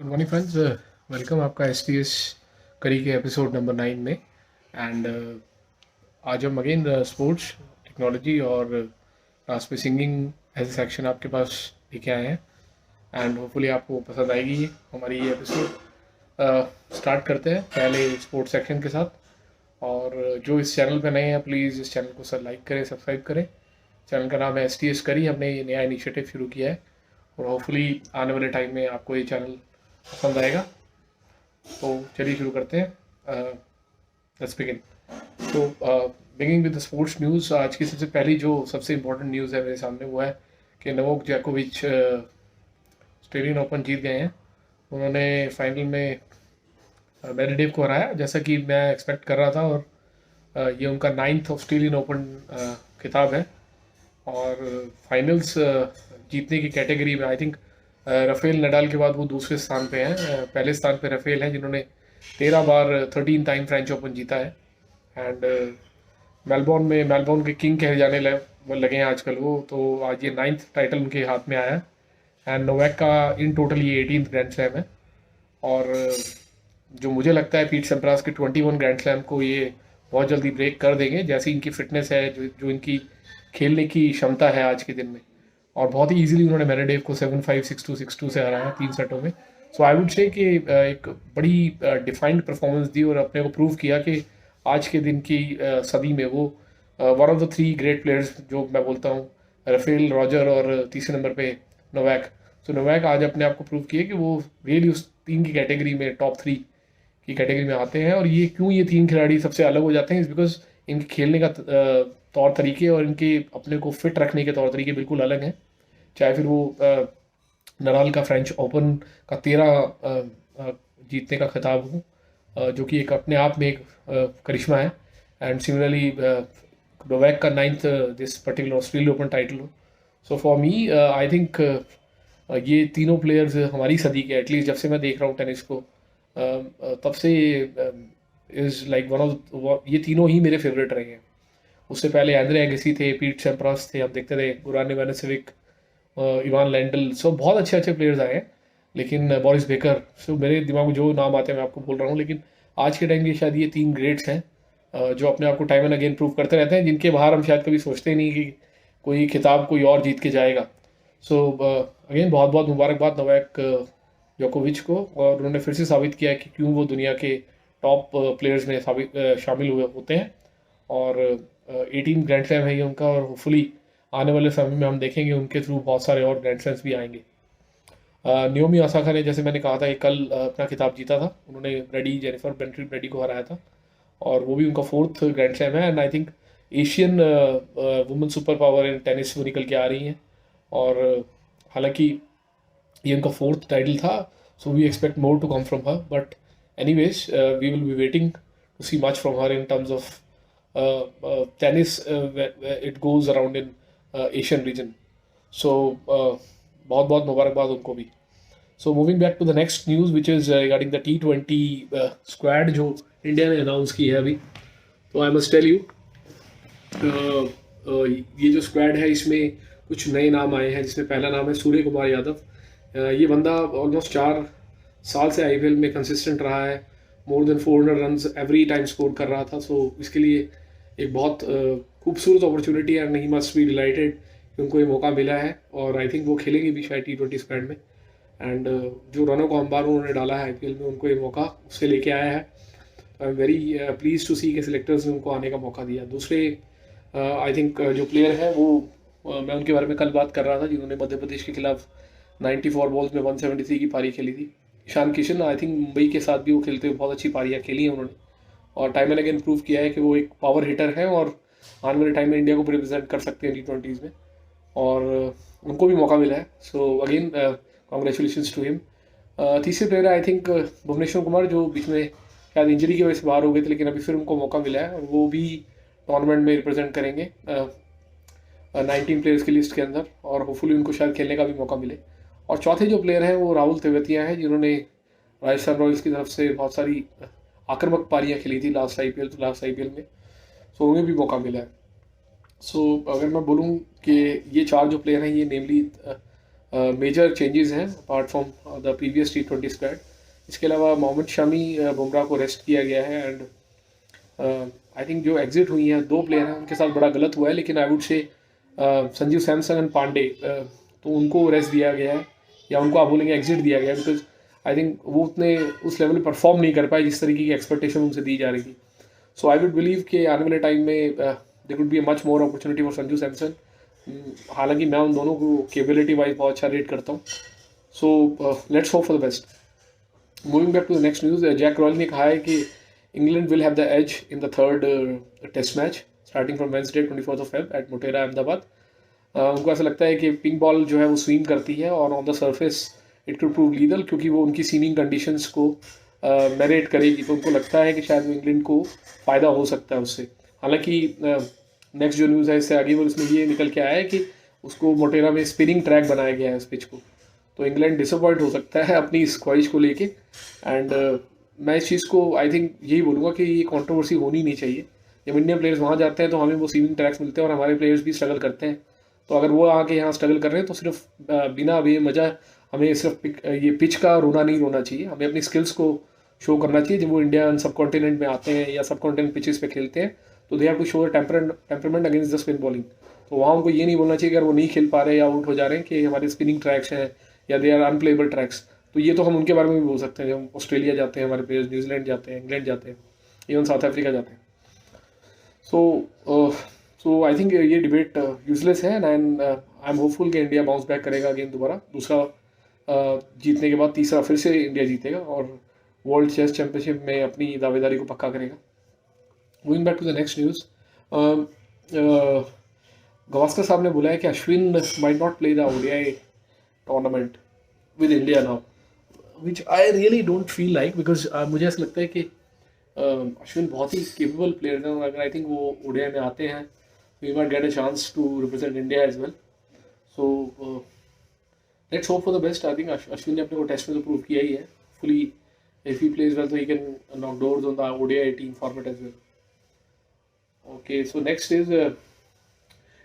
Good morning friends, welcome आपका S T S करी के एपिसोड नंबर 9 में। एंड आज हम अगेन स्पोर्ट्स टेक्नोलॉजी और लास्ट में सिंगिंग एज ए सेक्शन आपके पास लेके आए हैं। एंड होपफुली आपको पसंद आएगी हमारी ये एपिसोड। स्टार्ट करते हैं पहले स्पोर्ट्स सेक्शन के साथ। और जो इस चैनल पे नए हैं प्लीज़ इस चैनल को सर लाइक करें, सब्सक्राइब करें। चैनल का नाम है एस टी एस करी, हमने ये नया इनिशिएटिव शुरू किया है और होपफुली आने वाले टाइम में आपको ये चैनल पसंद आएगा। तो चलिए शुरू करते हैं। Let's begin. तो beginning with the sports news, आज की सबसे पहली जो सबसे इम्पोर्टेंट न्यूज़ है मेरे सामने वो है कि नोवाक जोकोविच ऑस्ट्रेलियन ओपन जीत गए हैं। उन्होंने फाइनल में मेडवेडेव को हराया जैसा कि मैं एक्सपेक्ट कर रहा था। और ये उनका 9th ऑस्ट्रेलियन ओपन खिताब है। और फाइनल्स जीतने की कैटेगरी में आई थिंक राफेल नडाल के बाद वो दूसरे स्थान पे हैं। पहले स्थान पे राफेल हैं जिन्होंने 13 बार 13 टाइम फ्रेंच ओपन जीता है। एंड मेलबोर्न के किंग कहे जाने लगे हैं आजकल वो। तो आज ये 9th टाइटल उनके हाथ में आया है। एंड नोवाक का इन टोटल ये 18th ग्रैंड स्लैम है। और जो मुझे लगता है पीट सैम्प्रास के 21 ग्रैंड स्लैम को ये बहुत जल्दी ब्रेक कर देंगे, जैसी इनकी फिटनेस है, जो इनकी खेलने की क्षमता है आज के दिन में। और बहुत ही इजीली उन्होंने मेडवेडेव को 7-5, 6-2, 6-2 से हराया 3 सेटों में। सो आई वुड से कि एक बड़ी डिफाइंड परफॉर्मेंस दी और अपने को प्रूव किया कि आज के दिन की सदी में वो one of the 3 great players जो मैं बोलता हूँ, राफेल, रॉजर और तीसरे नंबर पे नोवाक। सो नोवाक आज अपने आप को प्रूव किए कि वो रियली उस 3 की कैटेगरी में टॉप 3 की कैटेगरी में आते हैं। और ये क्यों ये 3 खिलाड़ी सबसे अलग हो जाते हैं, इस बिकॉज इनके खेलने का तौर तरीके और इनके अपने को फिट रखने के तौर तरीके बिल्कुल अलग हैं। चाहे फिर वो नडाल का फ्रेंच ओपन का 13 जीतने का खिताब हो, जो कि एक अपने आप में एक करिश्मा है। एंड सिमिलरली नोवाक का 9th this particular Australian Open title हो। So for me I think ये तीनों प्लेयर्स हमारी सदी के, एटलीस्ट जब से मैं देख रहा हूँ टेनिस को, तब से इज़ लाइक वन ऑफ, ये तीनों ही मेरे फेवरेट रहे हैं। उससे पहले एंड्रे अगेसी थे, पीट सैम्प्रास थे, हम देखते थे गुरान इवानिसेविक, इवान लैंडल, सब बहुत अच्छे अच्छे प्लेयर्स आए हैं। लेकिन बोरिस बेकर, सो मेरे दिमाग में जो नाम आते हैं मैं आपको बोल रहा हूँ। लेकिन आज के टाइम के शायद ये 3 ग्रेट्स हैं जो अपने आप को टाइम एंड अगेन प्रूव करते रहते हैं, जिनके बाहर हम शायद कभी सोचते नहीं कि कोई खिताब कोई और जीत के जाएगा। सो अगेन बहुत बहुत मुबारकबाद नोवाक जोकोविच को। और उन्होंने फिर से साबित किया कि क्यों वो दुनिया के टॉप प्लेयर्स में शामिल हुए होते हैं। और 18 ग्रैंड स्लैम है ये उनका। और होपफुली आने वाले समय में हम देखेंगे उनके थ्रू बहुत सारे और ग्रैंड स्लैम्स भी आएंगे। नियोमी ओसाका ने, जैसे मैंने कहा था, कल अपना खिताब जीता था। उन्होंने जेनिफर ब्रेडी को हराया था और वो भी उनका 4th ग्रैंड स्लैम है। And I think Asian women super power in tennis वो निकल के आ रही हैं। और हालांकि ये उनका 4th टाइटल था, so we expect more to come from her. But anyways we will be waiting to see much from her in terms of tennis it goes around in Asian region. So बहुत बहुत मुबारकबाद उनको भी। So moving back to the next news which is regarding the T20 squad जो India ने announce की है अभी। तो आई मस्ट टेल यू, ये जो स्क्वाड है इसमें कुछ नए नाम आए हैं, जिसमें पहला नाम है सूर्य कुमार यादव। ये बंदा ऑलमोस्ट 4 साल से IPL में कंसिस्टेंट रहा है, more than 400 runs every time score कर रहा था। सो इसके लिए एक बहुत खूबसूरत अपॉर्चुनिटी है and he must be dilated कि उनको ये मौका मिला है। और आई थिंक वो खेलेंगे भी शायद T20 स्क्वाड में। एंड जो रनों को अंबार उन्होंने डाला है IPL में, उनको ये मौका उससे लेके आया है। I am very please to see के सिलेक्टर्स ने उनको आने का मौका दिया। दूसरे आई थिंक जो प्लेयर हैं वो मैं उनके बारे में कल बात कर रहा था, जिन्होंने मध्य प्रदेश के खिलाफ 94 बॉल्स में 173 की पारी खेली थी। ईशान किशन, आई थिंक मुंबई के साथ भी वो खेलते हुए बहुत अच्छी पारियाँ खेली हैं उन्होंने। और टाइम एंड अगेन प्रूव किया है कि वो एक पावर हिटर है और आने वाले टाइम में इंडिया को रिप्रेजेंट कर सकते हैं T20s में। और उनको भी मौका मिला है। So again congratulations to him. तीसरे player I think Bhuvneshwar Kumar, जो बीच में शायद इंजरी की वजह से बाहर हो गए थे, लेकिन अभी फिर उनको मौका मिला है और वो भी टूर्नामेंट में रिप्रेजेंट करेंगे 19 प्लेयर्स की लिस्ट के अंदर। और होपफुली उनको शायद खेलने का भी मौका मिले। और चौथे जो प्लेयर हैं वो राहुल तेवतिया हैं, जिन्होंने राजस्थान रॉयल्स की तरफ से बहुत सारी आक्रामक पारियाँ खेली थी लास्ट IPL में। सो उन्हें भी मौका मिला है। सो अगर मैं बोलूँ कि ये 4 जो प्लेयर हैं, ये नेमली मेजर चेंजेस हैं apart from the previous T20 squad. इसके अलावा मोहम्मद शमी, बुमराह को रेस्ट किया गया है एंड आई थिंक जो एग्जिट हुई हैं 2 प्लेयर हैं उनके साथ बड़ा गलत हुआ है, लेकिन I would say Sanju Samson and Pandey, तो उनको रेस्ट दिया गया है या उनको आप बोलेंगे एग्जिट दिया गया है, बिकॉज आई थिंक वो उतने उस लेवल पे परफॉर्म नहीं कर पाए जिस तरीके की एक्सपेक्टेशन उनसे दी जा रही थी। सो आई वुड बिलीव कि आने वाले टाइम में there could be a much more opportunity for Sanju Samson. हालांकि मैं उन दोनों को कैपेबिलिटी वाइज बहुत अच्छा रेट करता हूँ। So let's hope for the best. Moving back to the next news, Jack Royal ने कहा है कि England will have the edge in the third test match starting from Wednesday 24 Feb at Motera Ahmedabad. उनको ऐसा लगता है कि पिंक बॉल जो है वो स्विंग करती है और on the surface it could prove legal, क्योंकि वो उनकी सीमिंग कंडीशंस को नरेट करेगी, तो उनको लगता है कि शायद वो इंग्लैंड को फ़ायदा हो सकता है उससे। हालांकि नेक्स्ट जो न्यूज़ है इससे आगे वो इसमें ये निकल के आया है कि उसको मोटेरा में स्पिनिंग ट्रैक बनाया गया है इस पिच को, तो इंग्लैंड डिसअपॉइंट हो सकता है अपनी इस ख्वाहिश को लेके। एंड मैं इस चीज़ को आई थिंक यही बोलूँगा कि ये कंट्रोवर्सी होनी नहीं चाहिए। जब इंडियन प्लेयर्स वहाँ जाते हैं तो हमें वो सीमिंग ट्रैक्स मिलते हैं और हमारे प्लेयर्स भी स्ट्रगल करते हैं, तो अगर वो आके यहाँ स्ट्रगल कर रहे हैं तो सिर्फ बिना बेवजह हमें सिर्फ ये पिच का रोना नहीं रोना चाहिए, हमें अपनी स्किल्स को शो करना चाहिए। जब वो इंडिया सब कॉन्टिनेंट में आते हैं या सब कॉन्टिनेंट पिचेस पे खेलते हैं तो they have to show temperament against the spin bowling. तो वहाँ उनको ये नहीं बोलना चाहिए अगर वो नहीं खेल पा रहे या आउट हो जा रहे हैं कि हमारे स्पिनिंग ट्रैक्स हैं या दे आर अनप्लेबल ट्रैक्स। तो ये तो हम उनके बारे में भी बोल सकते हैं, जब ऑस्ट्रेलिया जाते हैं हमारे प्लेयर्स, न्यूजीलैंड जाते हैं, इंग्लैंड जाते हैं, इवन साउथ अफ्रीका जाते हैं। सो आई थिंक ये डिबेट यूजलेस है एंड आई एम होपफुल कि इंडिया बाउंस बैक करेगा अगेन दोबारा, दूसरा जीतने के बाद तीसरा फिर से इंडिया जीतेगा और वर्ल्ड चेस चैंपियनशिप में अपनी दावेदारी को पक्का करेगा। Moving back to the next news, Gavaskar साहब ने बोला है कि Ashwin might not play the ODI tournament with India now, which I really don't feel like, because मुझे ऐसा लगता है कि अश्विन बहुत ही केपेबल प्लेयर हैं और अगर आई थिंक वो ओडीआई में आते हैं we might get a chance to represent India as well. So let's hope for the best. I think Ashwin ने अपने को टेस्ट में तो प्रूव किया ही है, fully if he plays well तो he can knock doors on the ODI team format as well. Okay, so next is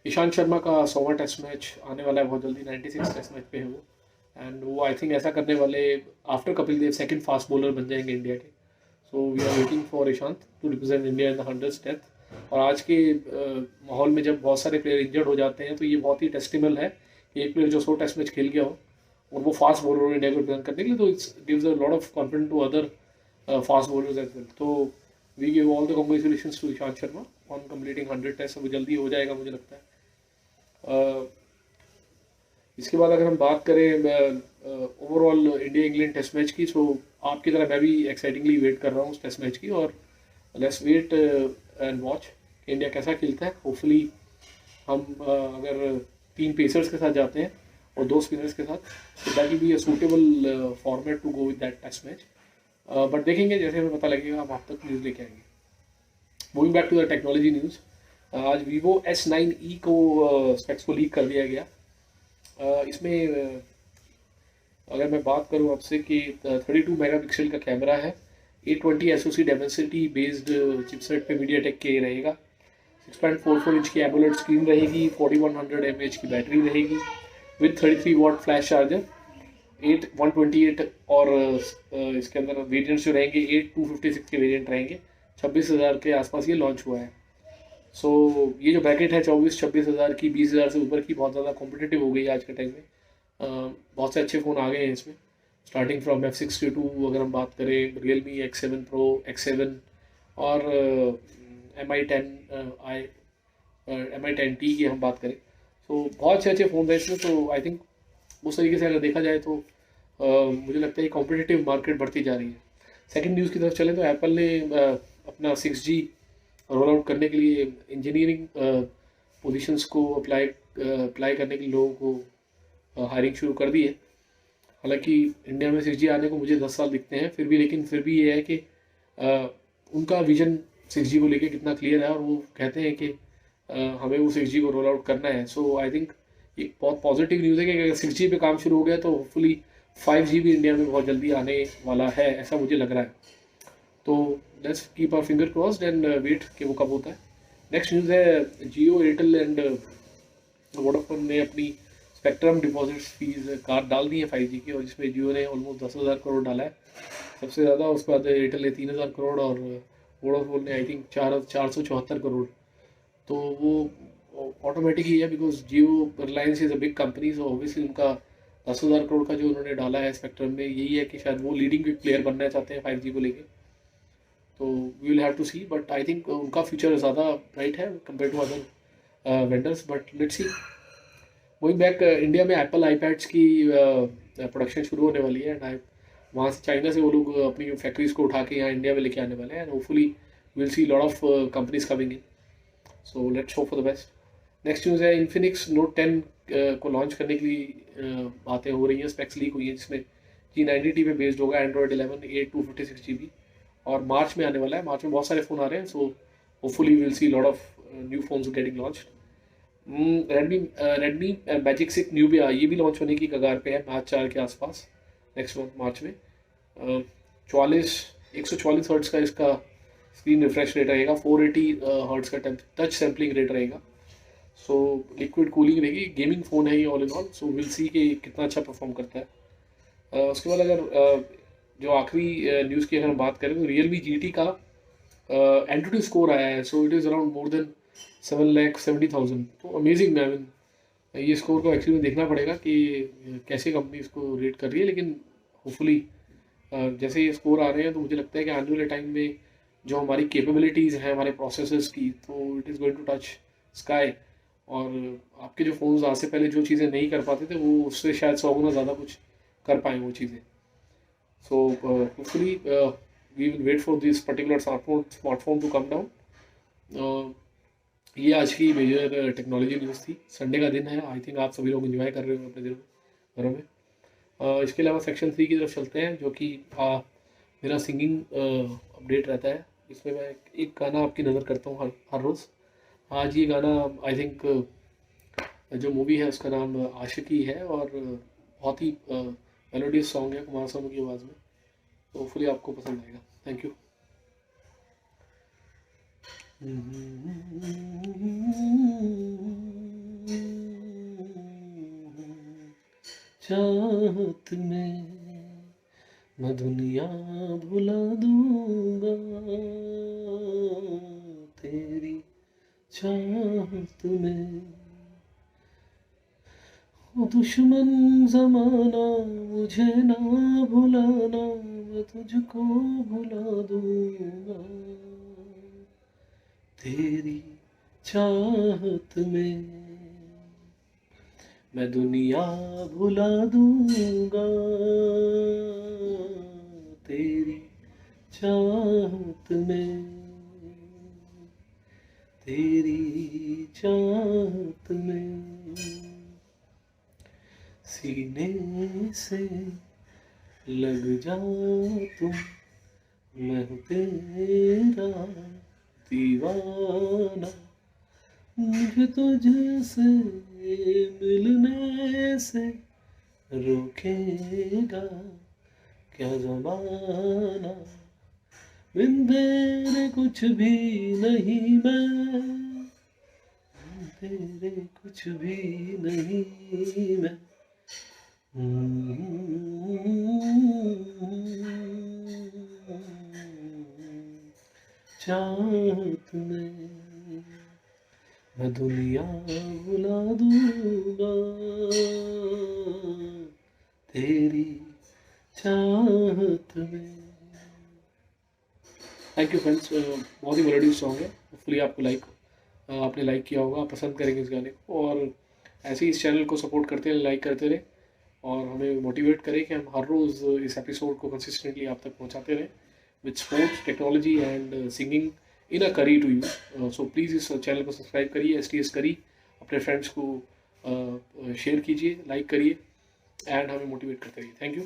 Ishant Sharma का 100वां टेस्ट मैच आने वाला है बहुत जल्दी, 96 टेस्ट मैच पे है वो, एंड वो आई थिंक ऐसा करने वाले after Kapil Dev second fast bowler बन जाएंगे इंडिया के। So we are waiting for Ishant to represent India in the 100th test. और आज के माहौल में जब बहुत सारे प्लेयर इंजर्ड हो जाते हैं तो ये बहुत ही टेस्टिमल है कि एक प्लेयर जो 100 टेस्ट मैच खेल गया हो और वो फास्ट बॉलर हो इंडिया को रिप्रेजेंट करने के लिए, तो it's gives a lot of confidence to other fast bowlers as well. तो we give all the congratulations to Ishant Sharma on completing 100 test. वो जल्दी हो जाएगा मुझे लगता है। इसके बाद अगर हम बात करें overall India England test match की, सो आपकी तरह मैं भी एक्साइटिंगली वेट कर रहा हूँ उस टेस्ट मैच की, और let's wait and watch India कैसा खेलता है। होपफुली हम अगर 3 पेसर्स के साथ जाते हैं और 2 स्पिनर्स के साथ, तो that will be a suitable format to go with that test match. But देखेंगे, जैसे हमें पता लगेगा हम आप तक न्यूज़ लेके आएंगे। Moving back to the technology news, आज वीवो S9e को स्पेक्स को लीक कर दिया गया। इसमें अगर मैं बात करूं आपसे कि 32 मेगापिक्सल का कैमरा है, 820 SoC डेमेंसिटी बेस्ड चिपसेट पे मीडियाटेक के रहेगा, 6.44 इंच की एमोलेड स्क्रीन रहेगी, 4100 mAh की बैटरी रहेगी विद 33 वाट फ्लैश चार्जर, 128 और इसके अंदर वेरिएंट्स जो रहेंगे 8256 के वेरिएंट रहेंगे। 26,000 के आसपास ये लॉन्च हुआ है। सो ये जो ब्रैकेट है 24-26 हज़ार की, 20,000 से ऊपर की, बहुत ज़्यादा कॉम्पिटिटिव हो गई आज के टाइम में। बहुत से अच्छे फ़ोन आ गए हैं इसमें, स्टार्टिंग फ्रॉम F62 अगर हम बात करें, Realme X7 Pro, X7 और MI10T की हम बात करें, तो बहुत से अच्छे फ़ोन हैं इसमें। तो आई थिंक उस तरीके से अगर देखा जाए तो मुझे लगता है कॉम्पिटिटिव मार्केट बढ़ती जा रही है। सेकेंड न्यूज़ की तरफ चले तो एप्पल ने अपना 6G रोल आउट करने के लिए इंजीनियरिंग पोजीशंस को अप्लाई करने के लिए लोगों को हायरिंग शुरू कर दी है। हालांकि इंडिया में 6G आने को मुझे 10 साल दिखते हैं फिर भी ये है कि उनका विजन 6G को लेके कितना क्लियर है और वो कहते हैं कि हमें वो 6G को रोल आउट करना है। सो आई थिंक एक बहुत पॉजिटिव न्यूज़ है कि अगर 6G पे काम शुरू हो गया तो होपफुली 5G भी इंडिया में बहुत जल्दी आने वाला है, ऐसा मुझे लग रहा है। तो let's keep our finger crossed and wait कि वो कब होता है। नेक्स्ट न्यूज़ है जियो, एयरटेल एंड वोडाफोन ने अपनी स्पेक्ट्रम डिपॉजिट फीस कार डाल दी है 5G की, और जिसमें जियो ने ऑलमोस्ट 10,000 करोड़ डाला है सबसे ज़्यादा। उसके बाद एयरटेल ने 3,000 करोड़ और वोडाफोन ने आई थिंक 474 करोड़। तो वो ऑटोमेटिक ही है, because Jio Reliance is a big company, so obviously उनका 10,000 करोड़ का जो उन्होंने डाला है स्पेक्ट्रम में, यही है कि शायद वो लीडिंग प्लेयर बनना चाहते हैं 5G को लेके। तो we will have to see, but I think उनका फ्यूचर ज़्यादा ब्राइट है compare to other vendors, but let's see. Going back, India में एप्पल आईपैड्स की प्रोडक्शन शुरू होने वाली है, एंड वहाँ से चाइना से वो लोग अपनी फैक्ट्रीज को उठा के यहाँ इंडिया में लेके आने वाले हैं, and hopefully will see lot of companies coming in. So let's hope for the best. Next news है, इन्फिनिक्स नोट 10 को लॉन्च करने के लिए बातें हो रही हैं, स्पेक्स लीक हुई हैं, जिसमें G90T पे बेस्ड होगा, एंड्रॉयड 11 8 256 GB, और मार्च में आने वाला है। मार्च में बहुत सारे फ़ोन आ रहे हैं, so hopefully will see lot of new phones getting launch. Redmi magic 6 new भी ये भी लॉन्च होने की कगार पे है, मार्च 4 के आसपास, नेक्स्ट मंथ मार्च में। 144 हर्ट्स का इसका स्क्रीन रिफ्रेश रेट रहेगा, 480 हर्ट्स का टच सैम्पलिंग रेट रहेगा, सो लिक्विड कूलिंग रहेगी। गेमिंग फ़ोन है ये all in all, so will see कि कितना अच्छा परफॉर्म करता है। उसके बाद अगर जो आखिरी न्यूज़ की अगर हम बात करें, तो Realme GT का एंटिट्यूड स्कोर आया है, so it is around more than 7,70,000। तो अमेजिंग। आई मीन ये स्कोर को एक्चुअली में देखना पड़ेगा कि कैसे कंपनी इसको रेट कर रही है, लेकिन होपफुली जैसे ये स्कोर आ रहे हैं तो मुझे लगता है कि आने वाले टाइम में जो हमारी कैपेबिलिटीज़ हैं हमारे प्रोसेसर्स की, तो it is going to touch sky, और आपके जो फ़ोन्स आज से पहले जो चीज़ें नहीं कर पाते थे, वो उससे शायद 100 गुना ज़्यादा कुछ कर पाएँ वो चीज़ें। So hopefully we will wait for this particular smartphone to come down. ये आज की मेजर टेक्नोलॉजी न्यूज़ थी। संडे का दिन है, आई थिंक आप सभी लोग एंजॉय कर रहे हो अपने दिनों घरों में। इसके अलावा सेक्शन 3 की तरफ चलते हैं, जो कि मेरा सिंगिंग अपडेट रहता है। इसमें मैं एक गाना आपकी नज़र करता हूँ हर रोज़। आज ये गाना आई थिंक जो मूवी है उसका नाम आशिकी है, और बहुत ही मेलोडियस सॉन्ग है कुमार सानू की आवाज़ में, तो होपफुली आपको पसंद आएगा। Thank you. चाहत में मैं दुनिया भुला दूंगा, तेरी चाहत में। ओ दुश्मन ज़माना मुझे ना भुलाना, मैं तुझको भुला दूंगा, तेरी चाहत में मैं दुनिया भुला दूंगा, तेरी चाहत में, तेरी चाहत में। सीने से लग जा तुम, मैं हूँ तेरा दीवाना, मुझे तुझसे मिलने से रोकेगा क्या ज़माना, बिन तेरे कुछ भी नहीं मैं, तेरे कुछ भी नहीं मैं। चाहत में मैं दुनिया भुला दूंगा, तेरी चाहत में। थैंक यू फ्रेंड्स, बहुत ही मेलोडियस सॉन्ग है, होपफुली आपने लाइक किया होगा, आप पसंद करेंगे इस गाने को, और ऐसे ही इस चैनल को सपोर्ट करते रहे, लाइक करते रहे, और हमें मोटिवेट करें कि हम हर रोज़ इस एपिसोड को कंसिस्टेंटली आप तक पहुंचाते रहें with sports, technology and singing in a curry to you. So please इस चैनल को सब्सक्राइब करिए, STS करी, अपने फ्रेंड्स को शेयर कीजिए, लाइक करिए, एंड हमें मोटिवेट करते रहिए। Thank you.